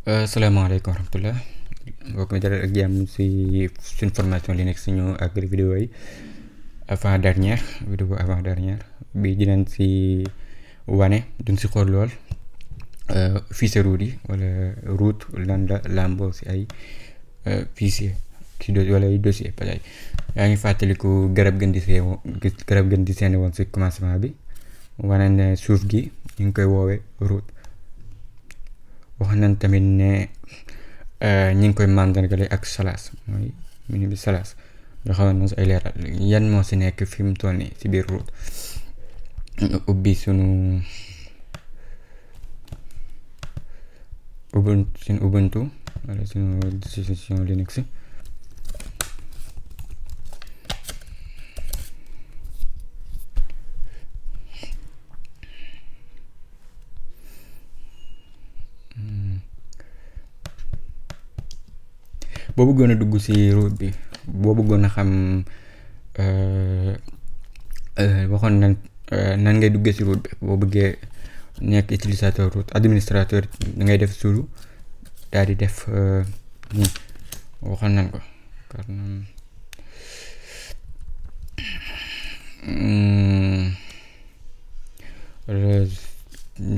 Asalaamaaleykum wa rahmatulah mbokk mi dalal ak jàmm si suñ formation Linux suñu ak vidéo yi vidéo avant dernière bi dinañ si wane duñ si xool lool fichier root yi wala root lan la làmboo si ay fichier si wala ay dossier parce que yaa ngi fàttaliku garab gën di seeni woon si commencement bi wane ne suuf gi ñu ngi koy woowee root. wax nañ tamit ne ñi ngi koy màndargale ak salaas mooy menu bi salaas nga xamoon na si ay leeral yan moo si nekk fi mu toll nii si biir root ubbi suñu ubuntu wala suñu distribution Linux boo bëggoon a dugg ci root bi boo bëggoon a xam waxoon nan ngay duggee ci root bi boo bëggee nekk utilisateur root administrateur da ngay def sudo daal di def waxoon nañ ko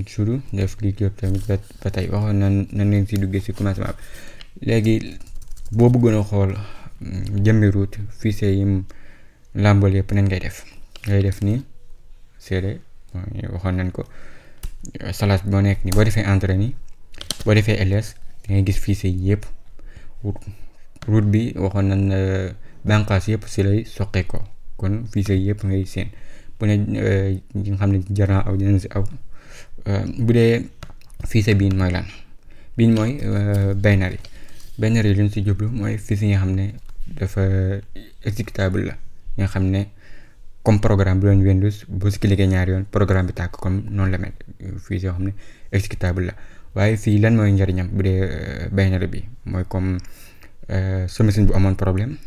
sudo def liggéey tamit ba tey waxoon nan ngeen ci duggee ci commencement bi léegi boo bëggoon a xool jëmmi root fichier yi làmbool yëpp nañ ngay def nii cd waxoon nañ ko slash boo nekk nii boo defee entrée nii boo defee ls da ngay gis fichier yi yëpp root bi waxoon nañ bànqaas yëpp si lay soqee ko kon fichier yi yëpp ngay seen bu ne ñi nga xam ne jar naa aw dinañ si aw bu dee fichier biin mooy lan biin mooy binary li ñu si jublu mooy fichier yi nga xam ne dafa exécutable la nga xam ne comme programme bu doon Windows boo si cliquer ñaari yoon programme bi tàkk comme noonu la mel fichier yoo xam ne exécutable la waaye fii lan mooy njariñam bu dee binary bi mooy comme sa machine bu amoon problème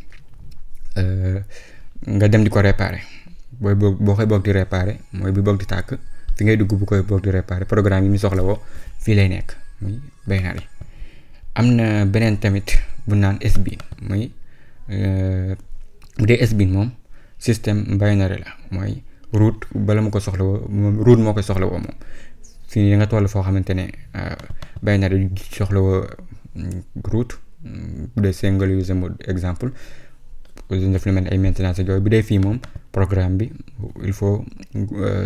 nga dem di ko réparer boo koy boog di réparer mooy bi boog di tàkk fi ngay dugg bu koy boog di réparer programme yi mu soxla woo fii lay nekk muy binary. am na beneen tamit bu naan sbin muy bu dee sbin moom système binary la mooy root bala mu ko soxla woo moom root moo koy soxla woo moom fii nii da nga toll foo xamante ne binary soxla woo root bu dee single user mode exemple def lu mel ne ay maintenance ak yooyu bu dee fii moom programme bi il faut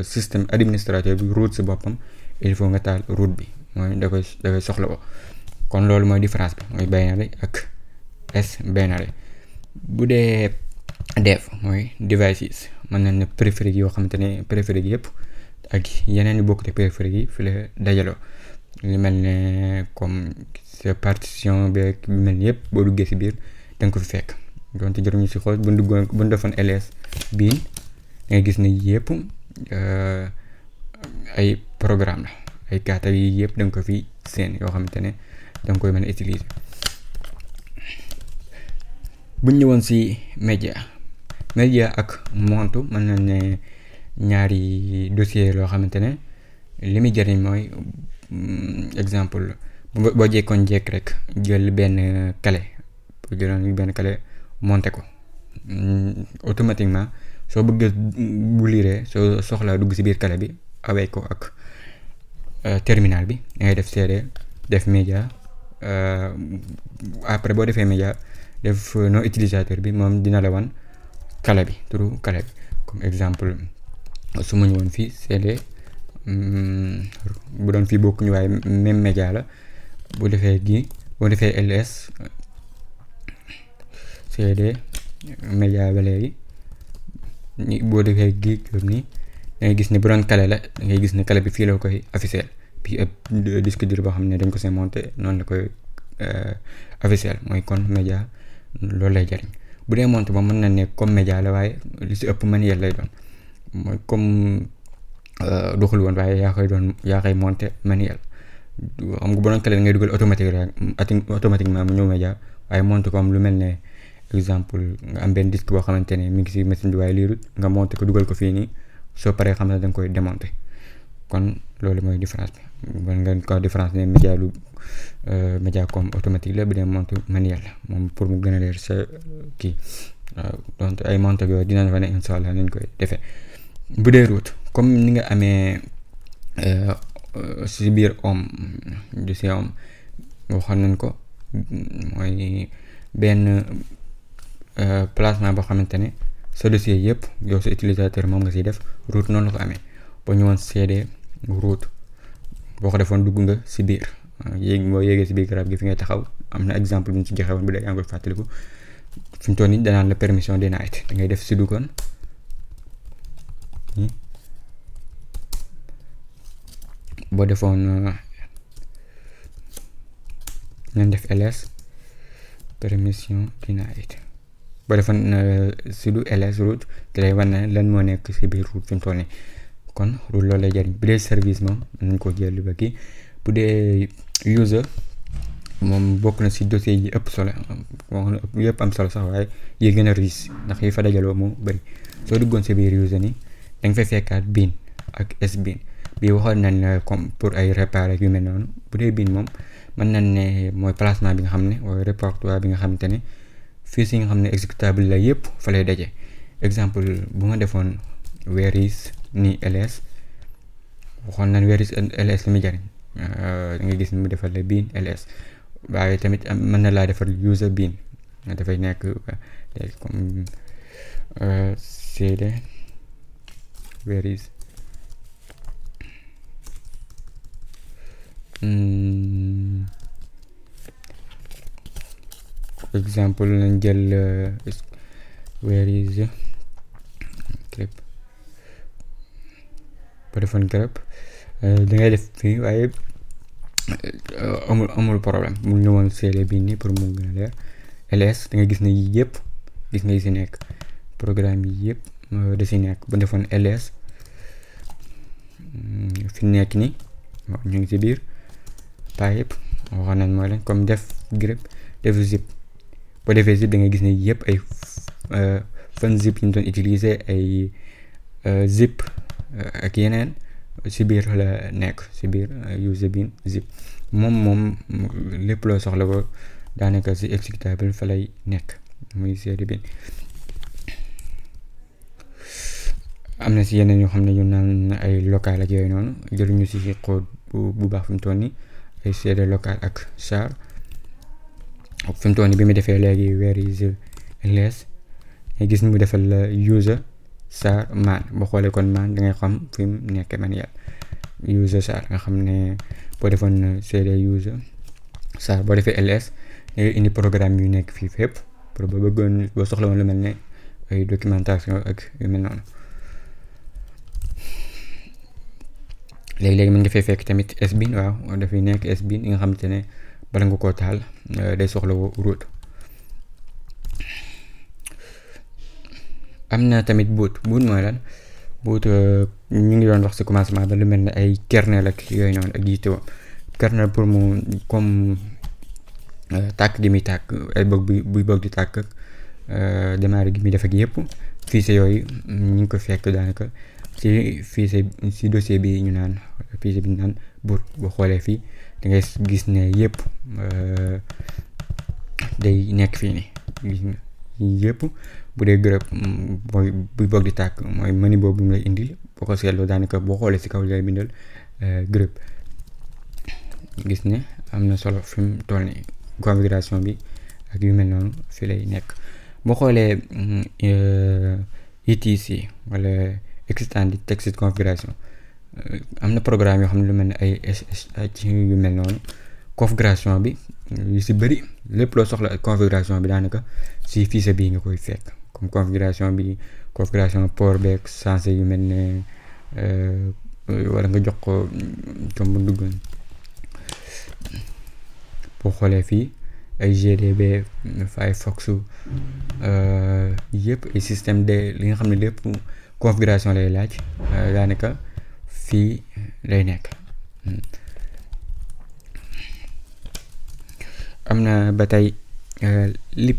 système administrateur bi root si boppam il faut nga taal root bi mooy da koy soxla woo kon loolu mooy différence bi mooy binary ak binary bu dee dev mooy devices mën nañ ne périphériques yoo xamante ne périphériques yëpp ak yeneen yu bokk te périphériques yi fi la dajaloo lu mel ne comme sa partition beeg yu mel ni yëpp boo duggee si biir da nga ko fi fekk donte jëruñu si xool bu ñu defoon ls biin da ngay gis ne yëpp ay programme la ay kaata yi yëpp da nga ko fi seen yoo xamante ne da nga koy mën a utiliser. buñ ñëwoon ci média ak montu mën nañ ne ñaari dossier loo xamante ne li muy jëriñ mooy exemple boo jekkoon jekk rek jël benn clé monté ko automatiquement soo bëgg bu liiree soo soxlaa dugg ci biir clé bi awee ko ak terminal bi da ngay def cd def média après boo defee média def non utilisateur bi moom dina la wan clé bi turu clé bi comme exemple su ma ñëwoon fii cd bu doon fii bokkuñu waaye même média la boo defee ls cd média ba léegi boo defee gi comme ni da ngay gis ne bu doon clé la da ngay gis ne clé bi fii la koy officiel puis ab disque dur boo xam ne dañ ko see monté noonu la koy officiel mooy kon média loolu lay jariñ bu dee monté ba mën na ne comme média la waaye li si ëpp manuel lay doon mooy comme doxul woon waaye yaa koy monté manuel xam nga bu doon clé ngay dugal automatiquement mu ñëw média waaye monté comme lu mel ne exemple nga am benn disque boo xamante ne mi ngi si machine bi waaye liirut nga monté ko dugal ko fii nii soo paree xam ne da nga koy démonté kon loolu mooy différence bi man nga ko différence ne média comme automatique la bi dee monte manuel la moom pour mu gën a leer sa kii donc ay monte yooyu dinañ fa ne incha allah nañ koy defee. bu dee route comme ni nga amee si biir dossier waxoon nañ ko mooy benn placement boo xamante ne sa dossier yëpp yow sa utilisateur moom nga siy def route noonu la ko amee boo ñëwoon CD route boo ko defoon dugg nga si biir boo yéegee si biir garab gi fi ngay taxaw am na exemple bi ñu si joxe woon bi day angol fàttaliku fi mu toll nii danaan la permission denied da ngay def si duggoon boo defoon nañ def ls permission denied boo defoon sudo ls route te lay wan ne lan moo nekk si biir route fi mu toll nii kon route loolu lay jariñ bu dee service moom mën nañ koo jël ba kii bu dee user moom bokk na si dossier yi ëpp solo yëpp am solo sax waaye yi gën a riche ndax yi fa dajaloo moo bëri soo duggoon si biir user ni da nga fay fekkaat bin ak sbin bii waxoon nañ la comme pour ay réparer yu mel noonu bu dee bin moom mën nañ ne mooy placement bi nga xam ne mooy répertoire bi nga xamante ne fii si nga xam ne exécutable la yëpp fa lay daje exemple bu ma defoon where is ni ls waxoon nañ where is ls li muy jariñ da nga gis ni mu defal la bin ls waaye tamit mën na laa defal user bin dafay nekk léegi comme cd where is exemple lañ jël where is grep ba defoon grep da ngay def fii waaye amul problème mu ñëwoon cd bi nii pour mu gën a leer ls da nga gis ne yii yëpp gis nga yi si nekk programme yi yëpp da si nekk bu defoon ls fi nekk ni ñu ngi si biir pipe waxoon nañ mooy leen comme def grep def zip boo defee zip da nga gis ne yëpp ay fan zip yi ñu doon utiliser ay zip ak yeneen si biir la nekk si biir user bin zip moom lépp loo soxla ko daanaka si exécutable fa lay nekk muy cd bin am na si yeneen yoo xam ne yu naan ay local ak yooyu noonu jëluñu si code bu baax fi mu toll nii ay cd local ak char fi mu toll nii bi mu defee léegi where is ls nga gis ni mu defal la user char man boo xoolee kon man da ngay xam fi mu nekk manuel user char nga xam ne boo defoon cd user char boo defee ls da ngay indi programme yu nekk fii fépp pour ba bëggoon boo soxla woon lu mel ne ay documentation ak yu mel noonu léegi-léegi mën nga fay fekk tamit sbin waaw dafay nekk sbin yi nga xamante ne bala nga koo taal day soxla woo route am na tamit boot mooy lan boot ñu ngi doon wax ci commencement ba lu mel ne ay kernel ak yooyu noonu ak yittewoo kernel pour mu comme tàkk gi muy tàkk ay buy bëgg di tàkk démarrer gi muy def ak yëpp fichier yooyu ñu ngi ko fekk daanaka ci fichier ci dossier bi ñu naan fichier bi ñu naan boot boo xoolee fii da ngay gis ne yëpp day nekk fii nii gis nga yëpp bu dee gërëb mooy buy bëgg di tàkk mooy menu boobu mu lay indil boo ko seetloo daanaka boo xoolee ci kaw lay bindal gërëb gis ne am na solo fi mu toll nii configuration bi ak yu mel noonu fii lay nekk boo xoolee etc wala extended text configuration am na programme yoo xam ne lu mel ne ay SSH yu mel noonu configuration bi yu si bëri lépp loo soxla configuration bi daanaka si fichier bii nga koy fekk comme configuration port beeg sensé yu mel ne wala nga jox ko comme bu dugg boo xoolee fii ay GDB Firefox yëpp ay système de li nga xam ne lépp configuration lay laaj daanaka fii lay nekk am na ba tey lib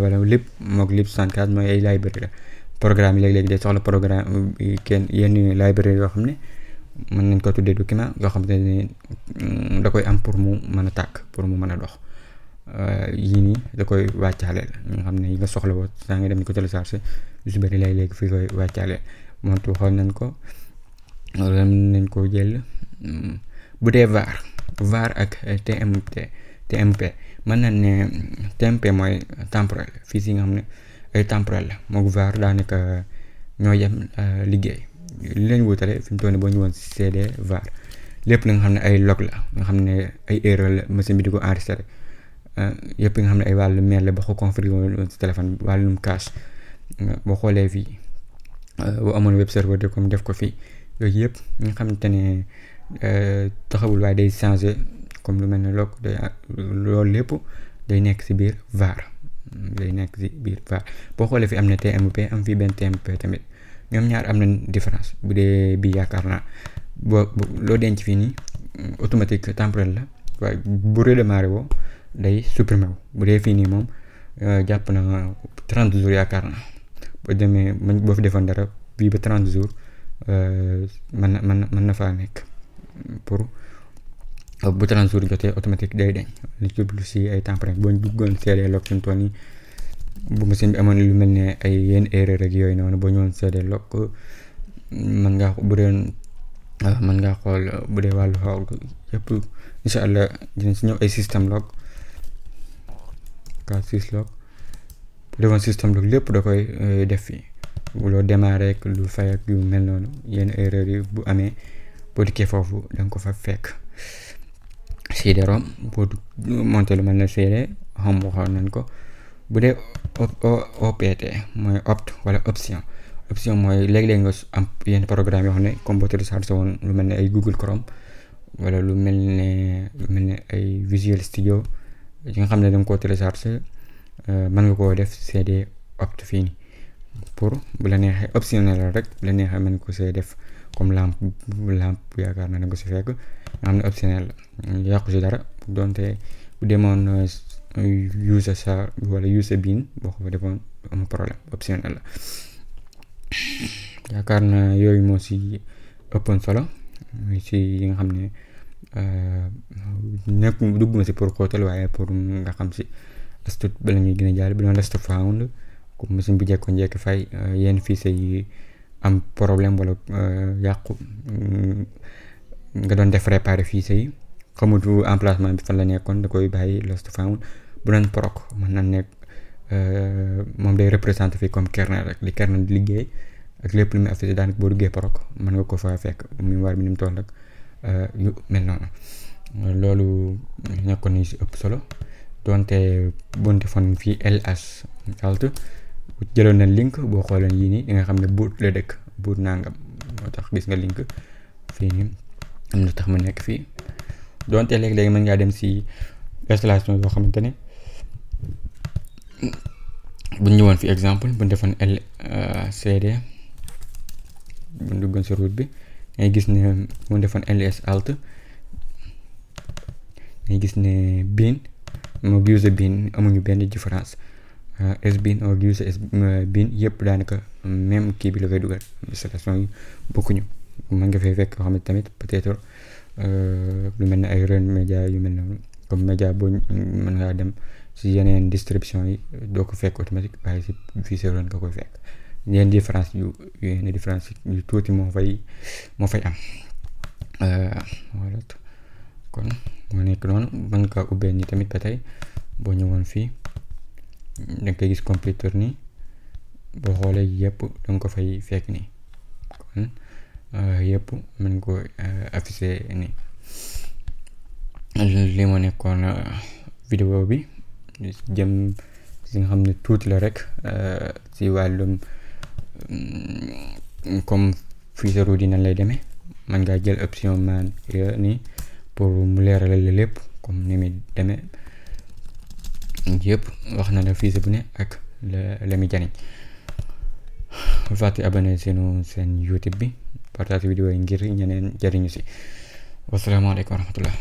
wala lib mook lib 64 mooy ay library la programme yi léeg-léeg day soxla programme yenn library yoo xam ne mën nañ ko tuddee document yoo xamante ne da koy am pour mu mën a tàkk pour mu mën a dox yii nii da koy wàccaaleel nga xam ne yi nga soxla woo saa nga dem ni ko télécharger yu si bëri lay léegi fii koy wàccaaleel montu xool nañ ko nañ ko jël bu dee var ak TMP mën nañ ne TMP mooy temporel fii si nga xam ne ay temporel la moog var daanaka ñoo yem liggéey li leen wutale fi mu toll nii boo ñëwoon si CD var lépp li nga xam ne ay log la nga xam ne ay erreur la machine bi di ko enregistré yëpp nga xam ne ay wàllu mail la ba ko configuré woon si téléphone wàllum cache boo xoolee fii boo amoon web serveur de comme def ko fii yooyu yëpp nga xamante ne taxawul waaye day changé comme lu mel ne log day loolu lépp day nekk si biir var boo xoolee fi am na TMP am fii benn TMP tamit ñoom ñaar am nañ différence bu dee bii yaakaar naa boo loo denc fii nii automatique temporel la waaye bu redémarré woo day supprimer wu bu dee fii nii moom jàpp na 30 jours yaakaar naa boo demee boo fi defoon dara bii ba 30 jours mën na faa nekk pour bu 30 jours jotee automatique day deñ li jublu si ay temporel boo duggoon CD log suñu tool yi bu machine bi amoon lu mel ne ay yenn erreur rek yooyu noonu boo ñëwoon CD log mën ngaa xool bu dee wàllu xaw yëpp incha allah dinañ si ñëw ay système log K6 log bu defoon système log lépp da koy def fii bu loo démarré rek lu fay ak yu mel noonu yenn erreur yi bu amee boo dikkee foofu da nga ko fa fekk CD-ROM boo monté lu mel ne CD xam waxoon nañ ko bu dee OPT mooy opt wala option mooy léeg-léeg nga am yenn programme yoo xam ne comme boo téléchargé woon lu mel ne ay Google Chrome wala lu mel ne ay Visual Studio yi nga xam ne da nga koo téléchargé mën nga koo def CD opt fii nii pour bu la neexee optionnel la rek bu la neexee mën nga ko see def comme lampe yaakaar naa da nga ko si fekk nga xam ne optionnel la yàqu si dara donte bu demoon user sa wala user bin boo ko fa defoon amul problème optionnel la yaakaar naa yooyu moo si ëppoon solo si yi nga xam ne nekk dugguma si pour xóotal waaye pour nga xam si lastut bala ñuy gën a jàll bi doon last found comme machine bi jekko njekk fay yenn fichier yi am problème wala yàqu nga doon def réparer fichier yi xamutu emplacement bi fan la nekkoon da koy bàyyi lost found bu doon proc mën na nekk moom day représenté fii comme kernel rek li kernel di liggéey ak lépp lu muy affiché daanaka boo duggee proc mën nga ko fa fekk mémoire bi ni mu toll ak yu mel noonu loolu nekkoon nañu si ëpp solo donte bonte fon fii LH alt jëloon na link boo xoolee yii nii di nga xam ne boot la dëkk boot nangam moo tax gis nga link fii nii am na tax mu nekk fii donte léegi-léegi mën ngaa dem si installation yoo xamante ne bu ñu ñëwoon fi exemple bu ñu defoon LCD bu ñu duggoon si route bi ngay gis ne bu ñu defoon LS alt ngay gis ne bin moog user bin amuñu benn différence SBIN ak user SBIN yëpp daanaka même kii bi la koy dugal installation yi bokkuñu mën nga fay fekk yoo xam ne tamit peut-être lu mel ne ay run média yu mel noonu comme média boo mën ngaa dem si yeneen distribution yi doo ko fekk automatique waaye si fii si run nga koy fekk yenn différence yu tuuti moo fay am voilà kon moo nekk noonu mën nga ubbee nii tamit ba tey boo ñëwoon fii da nga koy gis computer nii boo xoolee yëpp da nga ko fay fekk nii kon yëpp mën ko affiché nii li moo nekkoon vidéo bi jëm si nga xam ne tuuti la rek si wàllum comme fii sa route yi nan lay demee mën ngaa jël option man nii pour mu leeralal la lépp comme ni muy demee yëpp wax na la fiise bu ne ak la muy jariñ bu fàtte abonné seen YouTube bi partage vidéo yi ngir ñeneen jariñu si wasalaamaaleykum wa rahmatullah